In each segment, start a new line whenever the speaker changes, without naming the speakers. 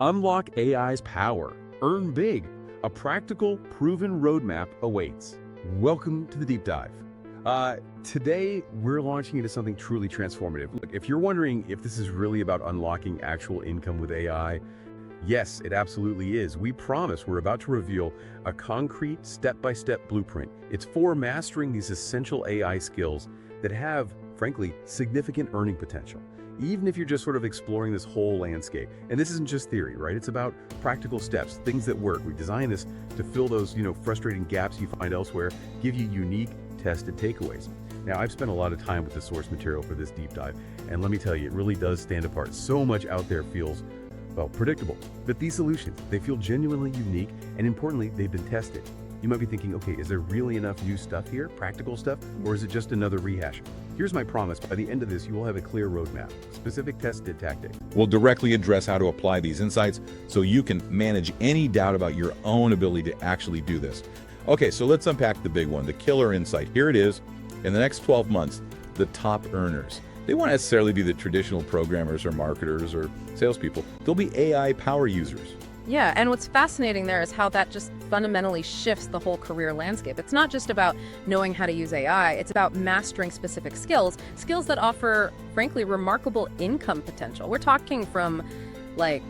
Unlock AI's power. Earn big. A practical, proven roadmap awaits. Welcome to the deep dive. Today, we're launching into something truly transformative. Look, if you're wondering if this is really about unlocking actual income with AI, yes, it absolutely is. We promise we're about to reveal a concrete, step-by-step blueprint. It's for mastering these essential AI skills that have, frankly, significant earning potential. Even if you're just sort of exploring this whole landscape. And this isn't just theory, right? It's about practical steps, things that work. We designed this to fill those, frustrating gaps you find elsewhere, give you unique, tested takeaways. Now, I've spent a lot of time with the source material for this deep dive, and let me tell you, it really does stand apart. So much out there feels, well, predictable. But these solutions, they feel genuinely unique, and importantly, they've been tested. You might be thinking, okay, is there really enough new stuff here, practical stuff, or is it just another rehash? Here's my promise, by the end of this, you will have a clear roadmap, specific tested tactics.
We'll directly address how to apply these insights so you can manage any doubt about your own ability to actually do this. Okay, so let's unpack the big one, the killer insight. Here it is. In the next 12 months, the top earners. They won't necessarily be the traditional programmers or marketers or salespeople. They'll be AI power users.
Yeah, and what's fascinating there is how that just fundamentally shifts the whole career landscape. It's not just about knowing how to use AI, it's about mastering specific skills that offer, frankly, remarkable income potential. We're talking from like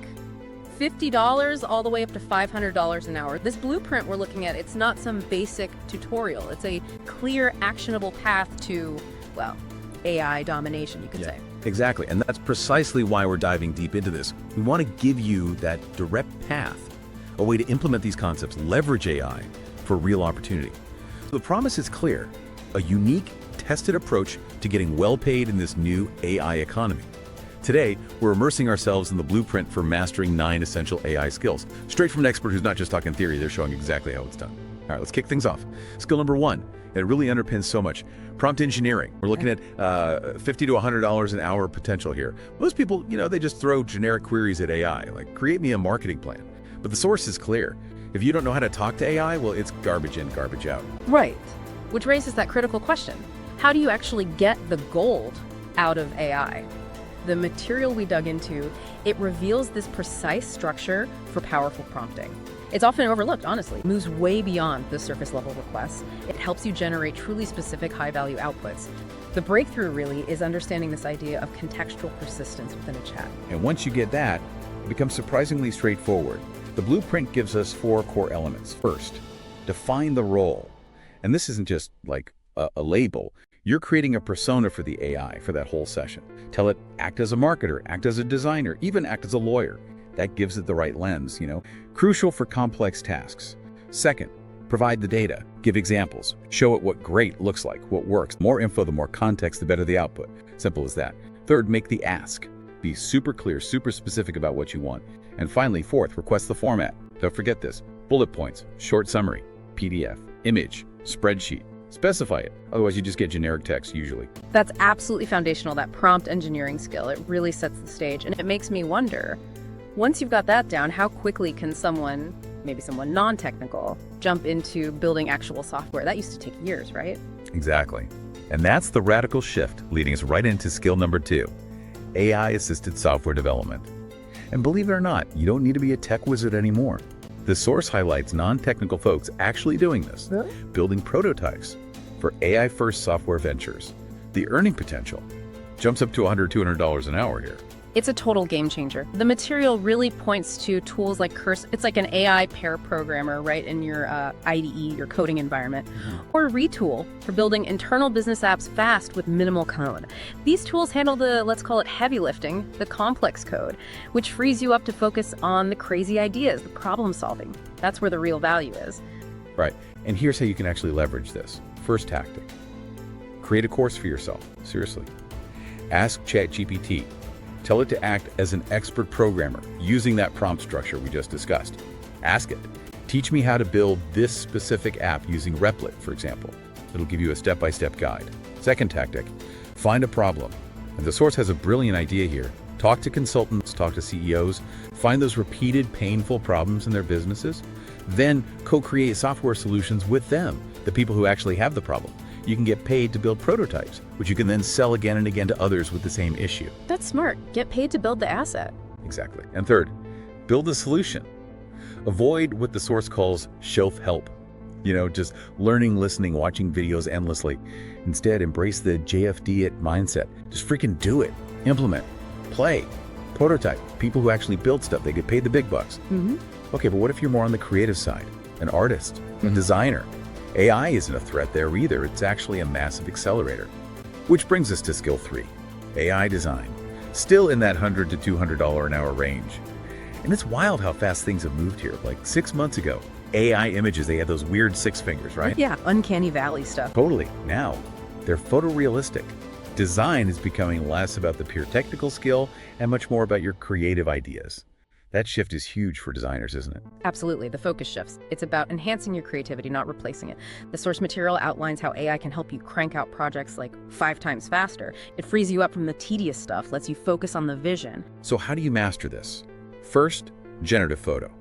$50 all the way up to $500 an hour. This blueprint we're looking at, it's not some basic tutorial. It's a clear, actionable path to, well, AI domination, you could say.
Exactly, and that's precisely why we're diving deep into this. We want to give you that direct path, a way to implement these concepts, leverage AI for real opportunity. So the promise is clear, a unique, tested approach to getting well paid in this new AI economy. Today, we're immersing ourselves in the blueprint for mastering 9 essential AI skills. Straight from an expert who's not just talking theory, they're showing exactly how it's done. All right, let's kick things off. Skill number 1, and it really underpins so much. Prompt engineering. We're looking at $50 to $100 an hour potential here. Most people, they just throw generic queries at AI, like create me a marketing plan. But the source is clear. If you don't know how to talk to AI, well, it's garbage in, garbage out.
Right, which raises that critical question. How do you actually get the gold out of AI? The material we dug into, it reveals this precise structure for powerful prompting. It's often overlooked, honestly. It moves way beyond the surface level requests. It helps you generate truly specific high-value outputs. The breakthrough really is understanding this idea of contextual persistence within a chat.
And once you get that, it becomes surprisingly straightforward. The blueprint gives us 4 core elements. First, define the role. And this isn't just like a label. You're creating a persona for the AI for that whole session. Tell it, act as a marketer, act as a designer, even act as a lawyer. That gives it the right lens, Crucial for complex tasks. Second, provide the data. Give examples. Show it what great looks like, what works. The more info, the more context, the better the output. Simple as that. Third, make the ask. Be super clear, super specific about what you want. And finally, fourth, request the format. Don't forget this. Bullet points, short summary, PDF, image, spreadsheet. Specify it. Otherwise, you just get generic text usually.
That's absolutely foundational, that prompt engineering skill. It really sets the stage. And it makes me wonder, once you've got that down, how quickly can someone, maybe someone non-technical, jump into building actual software? That used to take years, right?
Exactly. And that's the radical shift, leading us right into skill number 2, AI-assisted software development. And believe it or not, you don't need to be a tech wizard anymore. The source highlights non-technical folks actually doing this, building prototypes for AI-first software ventures. The earning potential jumps up to $100, $200 an hour here.
It's a total game changer. The material really points to tools like Curs. It's like an AI pair programmer, right, in your IDE, your coding environment, or Retool for building internal business apps fast with minimal code. These tools handle the, let's call it heavy lifting, the complex code, which frees you up to focus on the crazy ideas, the problem solving. That's where the real value is.
Right, and here's how you can actually leverage this. First tactic, create a course for yourself, seriously. Ask ChatGPT. Tell it to act as an expert programmer using that prompt structure we just discussed. Ask it, teach me how to build this specific app using Replit, for example. It'll give you a step-by-step guide. Second tactic, find a problem. And the source has a brilliant idea here. Talk to consultants, talk to CEOs, find those repeated painful problems in their businesses, then co-create software solutions with them, the people who actually have the problem. You can get paid to build prototypes, which you can then sell again and again to others with the same issue.
That's smart. Get paid to build the asset.
Exactly. And third, build a solution. Avoid what the source calls shelf help. Just learning, listening, watching videos endlessly. Instead, embrace the JFD it mindset. Just freaking do it. Implement. Play. Prototype. People who actually build stuff, they get paid the big bucks. Okay, but what if you're more on the creative side? An artist, a designer? AI isn't a threat there either. It's actually a massive accelerator. Which brings us to skill 3, AI design. Still in that $100 to $200 an hour range. And it's wild how fast things have moved here. Like 6 months ago, AI images, they had those weird 6 fingers, right?
Yeah, uncanny valley stuff.
Totally. Now, they're photorealistic. Design is becoming less about the pure technical skill and much more about your creative ideas. That shift is huge for designers, isn't it?
Absolutely, the focus shifts. It's about enhancing your creativity, not replacing it. The source material outlines how AI can help you crank out projects like 5 times faster. It frees you up from the tedious stuff, lets you focus on the vision.
So how do you master this? First, generative photo.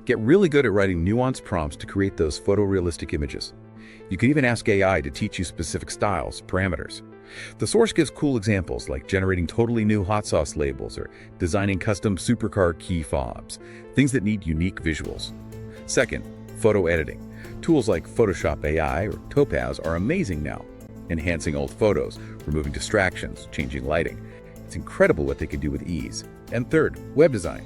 Get really good at writing nuanced prompts to create those photorealistic images. You can even ask AI to teach you specific styles, parameters. The source gives cool examples like generating totally new hot sauce labels or designing custom supercar key fobs, things that need unique visuals. Second, photo editing. Tools like Photoshop AI or Topaz are amazing now, enhancing old photos, removing distractions, changing lighting. It's incredible what they can do with ease. And third, web design.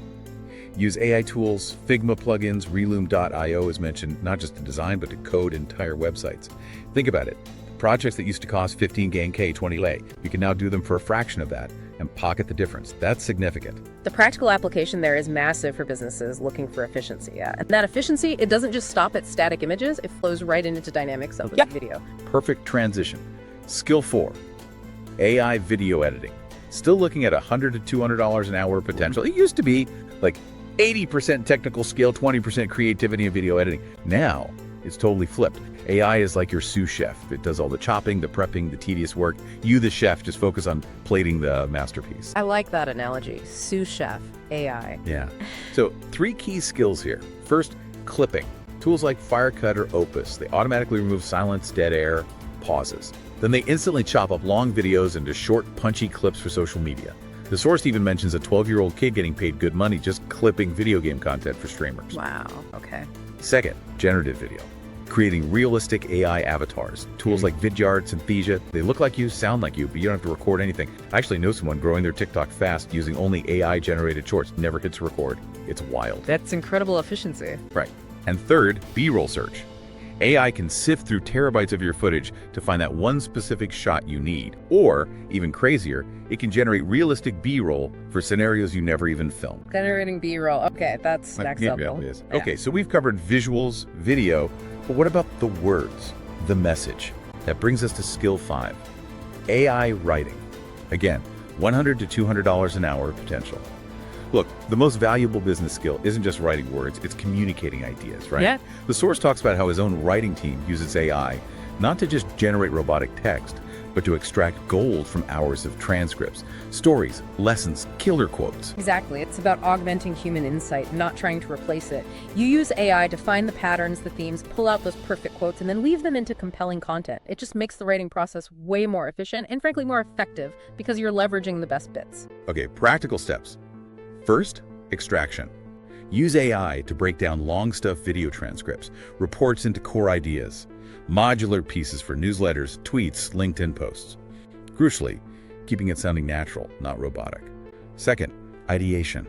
Use AI tools, Figma plugins, Reloom.io is mentioned, not just to design, but to code entire websites. Think about it. Projects that used to cost 15 K, 20 lei, you can now do them for a fraction of that and pocket the difference. That's significant.
The practical application there is massive for businesses looking for efficiency. Yeah. And that efficiency, it doesn't just stop at static images, it flows right into dynamics of the video. Perfect
Transition. Skill 4, AI video editing. Still looking at $100 to $200 an hour potential. It used to be like 80% technical skill, 20% creativity and video editing. Now, it's totally flipped. AI is like your sous chef. It does all the chopping, the prepping, the tedious work. You, the chef, just focus on plating the masterpiece.
I like that analogy. Sous chef, AI.
Yeah. So 3 key skills here. First, clipping. Tools like Firecut or Opus, they automatically remove silence, dead air, pauses. Then they instantly chop up long videos into short, punchy clips for social media. The source even mentions a 12-year-old kid getting paid good money just clipping video game content for streamers.
Wow, okay.
Second, generative video. Creating realistic AI avatars. Tools like Vidyard, Synthesia, they look like you, sound like you, but you don't have to record anything. I actually know someone growing their TikTok fast using only AI-generated shorts, never hits record. It's wild.
That's incredible efficiency.
Right. And third, B-roll search. AI can sift through terabytes of your footage to find that one specific shot you need. Or, even crazier, it can generate realistic B-roll for scenarios you never even filmed.
Generating B-roll. Okay, that's next level.
Yeah. Okay, so we've covered visuals, video, but what about the words, the message? That brings us to skill 5, AI writing. Again, $100 to $200 an hour potential. Look, the most valuable business skill isn't just writing words, it's communicating ideas, right?
Yeah.
The source talks about how his own writing team uses AI, not to just generate robotic text, but to extract gold from hours of transcripts, stories, lessons, killer quotes.
Exactly. It's about augmenting human insight, not trying to replace it. You use AI to find the patterns, the themes, pull out those perfect quotes, and then weave them into compelling content. It just makes the writing process way more efficient and frankly more effective because you're leveraging the best bits.
Okay, practical steps. First, extraction. Use AI to break down long-stuff video transcripts, reports into core ideas, modular pieces for newsletters, tweets, LinkedIn posts. Crucially, keeping it sounding natural, not robotic. Second, ideation.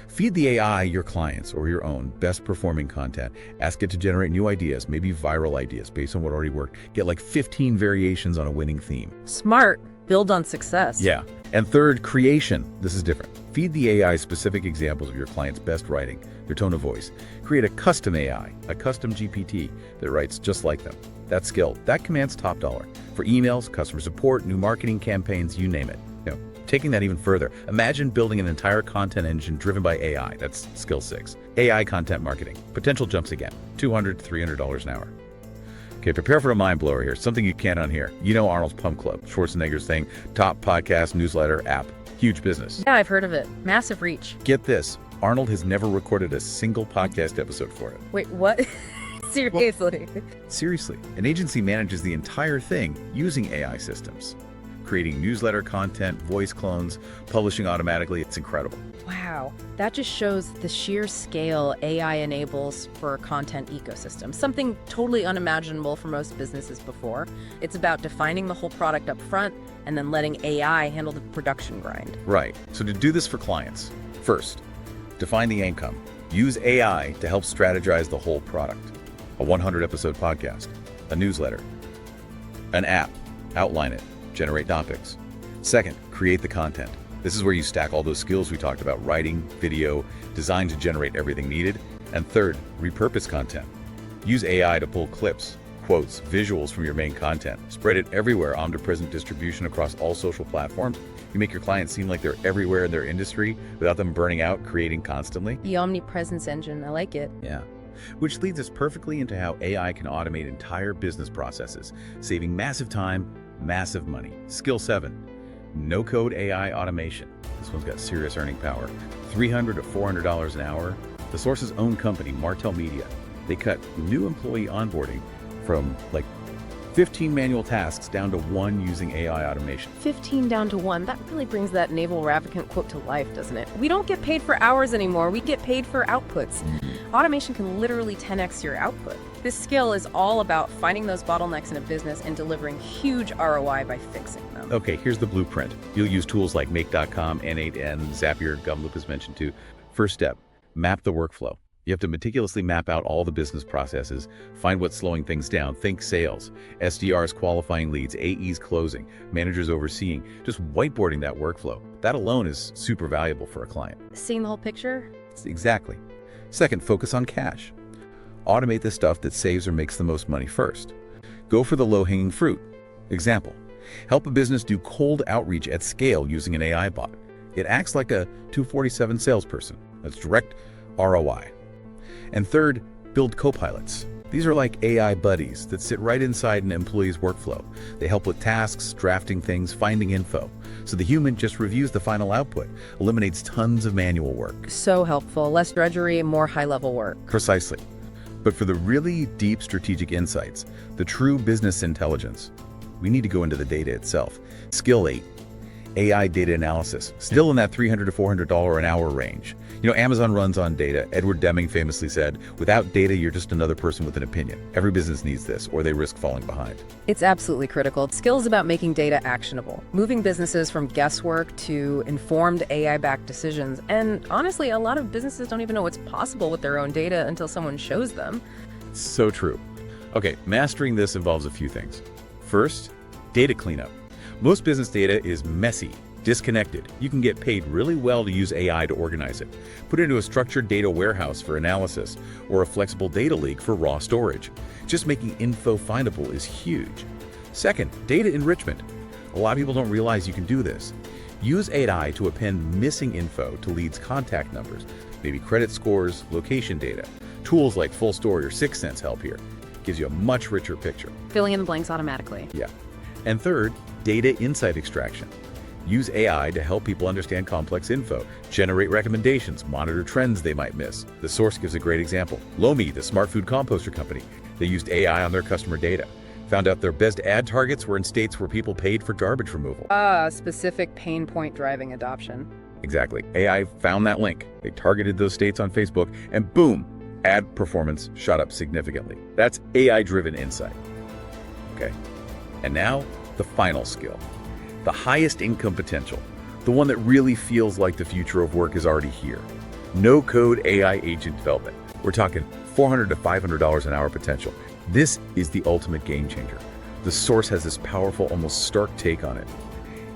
Feed the AI your clients or your own best-performing content. Ask it to generate new ideas, maybe viral ideas based on what already worked. Get like 15 variations on a winning theme.
Smart. Build on success.
Yeah. And third, creation. This is different. Feed the AI specific examples of your client's best writing, their tone of voice. Create a custom AI, a custom GPT that writes just like them. That skill, that commands top dollar. For emails, customer support, new marketing campaigns, you name it. Taking that even further, imagine building an entire content engine driven by AI. That's skill 6. AI content marketing. Potential jumps again. $200 to $300 an hour. Okay, prepare for a mind blower here. Something you can't unhear. You know Arnold's Pump Club, Schwarzenegger's thing, top podcast, newsletter, app, huge business.
Yeah, I've heard of it. Massive reach.
Get this, Arnold has never recorded a single podcast episode for it.
Wait, what? Seriously?
Seriously, an agency manages the entire thing using AI systems. creating newsletter content, voice clones, publishing automatically. It's incredible.
Wow, that just shows the sheer scale AI enables for a content ecosystem, something totally unimaginable for most businesses before. It's about defining the whole product up front and then letting AI handle the production grind.
Right. So to do this for clients, first, define the income. Use AI to help strategize the whole product. A 100-episode podcast, a newsletter, an app, outline it, generate topics. Second, create the content. This is where you stack all those skills we talked about: writing, video, design to generate everything needed. And third, repurpose content. Use AI to pull clips, quotes, visuals from your main content. Spread it everywhere, omnipresent distribution across all social platforms. You make your clients seem like they're everywhere in their industry without them burning out, creating constantly.
The omnipresence engine, I like it.
Yeah. Which leads us perfectly into how AI can automate entire business processes, saving massive time, massive money. Skill 7, no-code AI automation. This one's got serious earning power. $300 to $400 an hour. The source's own company, Martell Media, they cut new employee onboarding from like 15 manual tasks down to 1 using AI automation.
15 down to 1, that really brings that Naval Ravikant quote to life, doesn't it? We don't get paid for hours anymore, we get paid for outputs. Automation can literally 10x your output. This skill is all about finding those bottlenecks in a business and delivering huge ROI by fixing them.
Okay, here's the blueprint. You'll use tools like Make.com, N8N, Zapier, Gumloop is mentioned too. First step, map the workflow. You have to meticulously map out all the business processes, find what's slowing things down. Think sales, SDRs qualifying leads, AEs closing, managers overseeing, just whiteboarding that workflow. That alone is super valuable for a client.
Seeing the whole picture?
Exactly. Second, focus on cash. Automate the stuff that saves or makes the most money first. Go for the low-hanging fruit. Example, help a business do cold outreach at scale using an AI bot. It acts like a 247 salesperson. That's direct ROI. And third, build co-pilots. These are like AI buddies that sit right inside an employee's workflow. They help with tasks, drafting things, finding info. So the human just reviews the final output, eliminates tons of manual work.
So helpful. Less drudgery, more high-level work.
Precisely. But for the really deep strategic insights, the true business intelligence, we need to go into the data itself. Skill 8, AI data analysis, still in that $300 to $400 an hour range. You know, Amazon runs on data. Edward Deming famously said, without data, you're just another person with an opinion. Every business needs this, or they risk falling behind.
It's absolutely critical. Skills about making data actionable, moving businesses from guesswork to informed AI-backed decisions. And honestly, a lot of businesses don't even know what's possible with their own data until someone shows them.
So true. Okay, mastering this involves a few things. First, data cleanup. Most business data is messy, disconnected. You can get paid really well to use AI to organize it. Put it into a structured data warehouse for analysis or a flexible data lake for raw storage. Just making info findable is huge. Second, data enrichment. A lot of people don't realize you can do this. Use AI to append missing info to leads' contact numbers, maybe credit scores, location data. Tools like Full Story or 6 Sense help here. Gives you a much richer picture.
Filling in the blanks automatically.
Yeah. And third, data insight extraction. Use AI to help people understand complex info, generate recommendations, monitor trends they might miss. The source gives a great example. Lomi, the smart food composter company, they used AI on their customer data. Found out their best ad targets were in states where people paid for garbage removal.
Specific pain point driving adoption.
Exactly. AI found that link. They targeted those states on Facebook, and boom, ad performance shot up significantly. That's AI-driven insight. Okay. And now, the final skill. The highest income potential, the one that really feels like the future of work is already here. No-code AI agent development. We're talking $400 to $500 an hour potential. This is the ultimate game changer. The source has this powerful, almost stark take on it.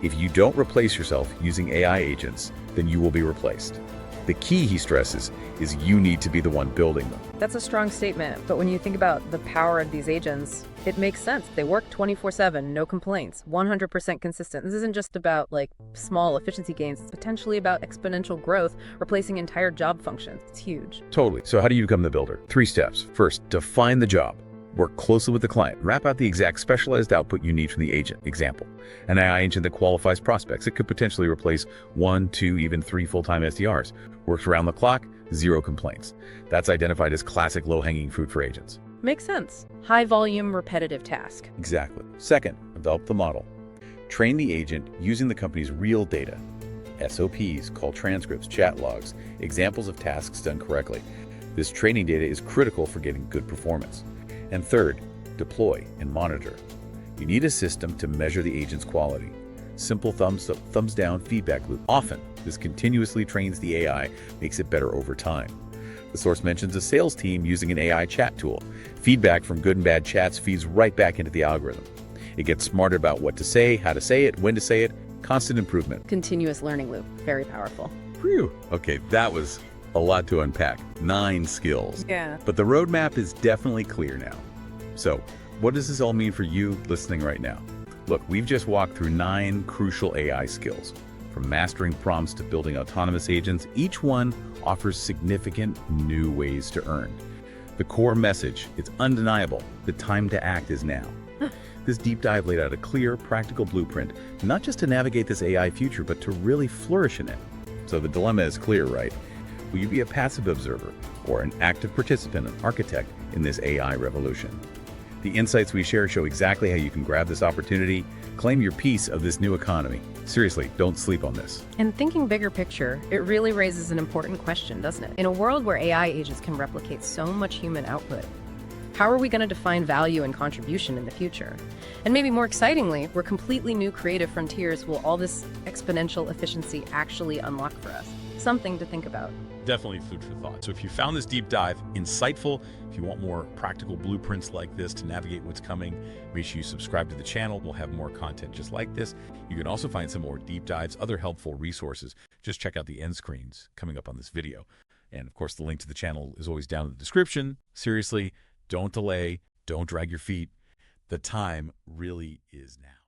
If you don't replace yourself using AI agents, then you will be replaced. The key, he stresses, is you need to be the one building them.
That's a strong statement, but when you think about the power of these agents, it makes sense. They work 24/7, no complaints, 100% consistent. This isn't just about like small efficiency gains, it's potentially about exponential growth, replacing entire job functions. It's huge.
Totally. So how do you become the builder? 3 steps. First, define the job. Work closely with the client. Map out the exact specialized output you need from the agent. Example, an AI agent that qualifies prospects. It could potentially replace 1, 2, even 3 full-time SDRs. Works around the clock, 0 complaints. That's identified as classic low-hanging fruit for agents.
Makes sense. High volume, repetitive task.
Exactly. Second, develop the model. Train the agent using the company's real data. SOPs, call transcripts, chat logs, examples of tasks done correctly. This training data is critical for getting good performance. And third, deploy and monitor. You need a system to measure the agent's quality. Simple thumbs up, thumbs down feedback loop. Often, this continuously trains the AI, makes it better over time. The source mentions a sales team using an AI chat tool. Feedback from good and bad chats feeds right back into the algorithm. It gets smarter about what to say, how to say it, when to say it. Constant improvement.
Continuous learning loop. Very powerful.
Phew. Okay, that was a lot to unpack. 9 skills.
Yeah.
But the roadmap is definitely clear now. So, what does this all mean for you listening right now? Look, we've just walked through 9 crucial AI skills. From mastering prompts to building autonomous agents, each one offers significant new ways to earn. The core message, it's undeniable. The time to act is now. This deep dive laid out a clear, practical blueprint, not just to navigate this AI future, but to really flourish in it. So the dilemma is clear, right? Will you be a passive observer or an active participant, an architect in this AI revolution? The insights we share show exactly how you can grab this opportunity, claim your piece of this new economy. Seriously, don't sleep on this.
And thinking bigger picture, it really raises an important question, doesn't it? In a world where AI agents can replicate so much human output, how are we going to define value and contribution in the future? And maybe more excitingly, where completely new creative frontiers will all this exponential efficiency actually unlock for us? Something to think about.
Definitely food for thought. So if you found this deep dive insightful, if you want more practical blueprints like this to navigate what's coming, make sure you subscribe to the channel. We'll have more content just like this. You can also find some more deep dives, other helpful resources. Just check out the end screens coming up on this video. And of course, the link to the channel is always down in the description. Seriously, don't delay, don't drag your feet. The time really is now.